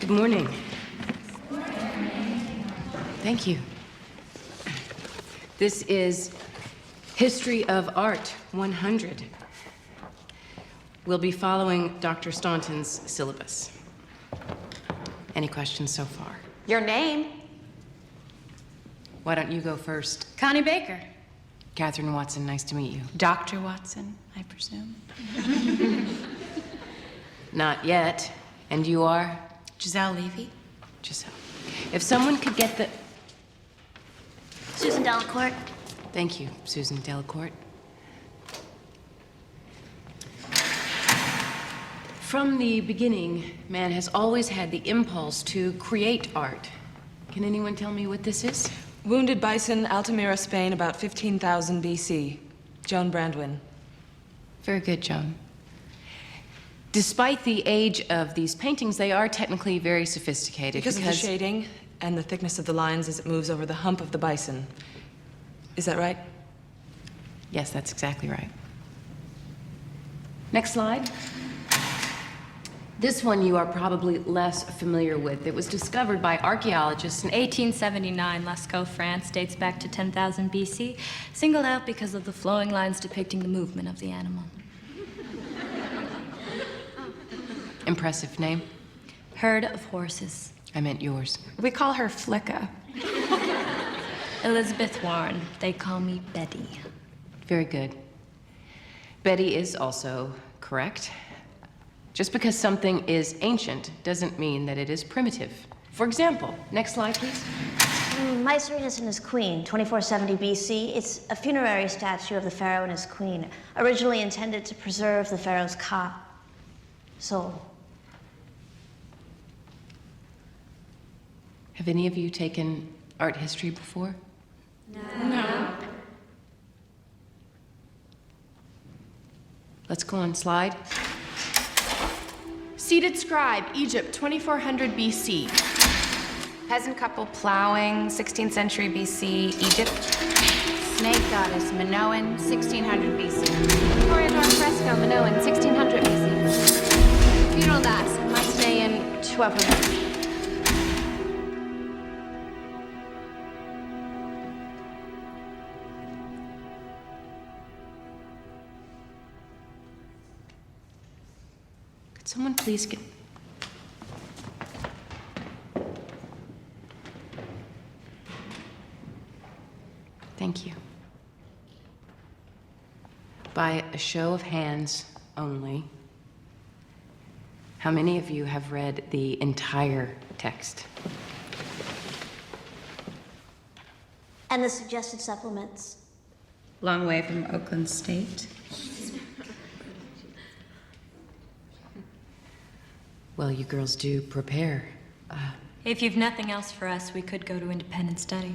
Good morning. Thank you. This is History of Art 100. We'll be following Dr. Staunton's syllabus. Any questions so far? Your name? Why don't you go first? Connie Baker. Catherine Watson, nice to meet you. Dr. Watson, I presume. Not yet. And you are? Giselle Levy. Giselle. If someone could get the... Susan Delacourt. Thank you, Susan Delacourt. From the beginning, man has always had the impulse to create art. Can anyone tell me what this is? Wounded Bison, Altamira, Spain, about 15,000 BC. Joan Brandwin. Very good, Joan. Despite the age of these paintings, they are technically very sophisticated Because of the shading and the thickness of the lines as it moves over the hump of the bison. Is that right? Yes, that's exactly right. Next slide. This one you are probably less familiar with. It was discovered by archaeologists in 1879, Lascaux, France, dates back to 10,000 BC, singled out because of the flowing lines depicting the movement of the animal. Impressive name. Herd of horses. I meant yours. We call her Flicka. Elizabeth Warren. They call me Betty. Very good. Betty is also correct. Just because something is ancient doesn't mean that it is primitive. For example, next slide, please. My Serenus and his queen, 2470 BC. It's a funerary statue of the pharaoh and his queen, originally intended to preserve the pharaoh's soul. Have any of you taken art history before? No. Let's go on slide. Seated scribe, Egypt, 2400 BC. Peasant couple plowing, 16th century BC, Egypt. Snake goddess, Minoan, 1600 BC. Victorian North fresco, Minoan, 1600 BC. Funeral mass, Mycenaean, 1200. Could someone please get... Thank you. By a show of hands only, how many of you have read the entire text? And the suggested supplements. Long way from Oakland State. Well, you girls do prepare. If you've nothing else for us, we could go to independent study.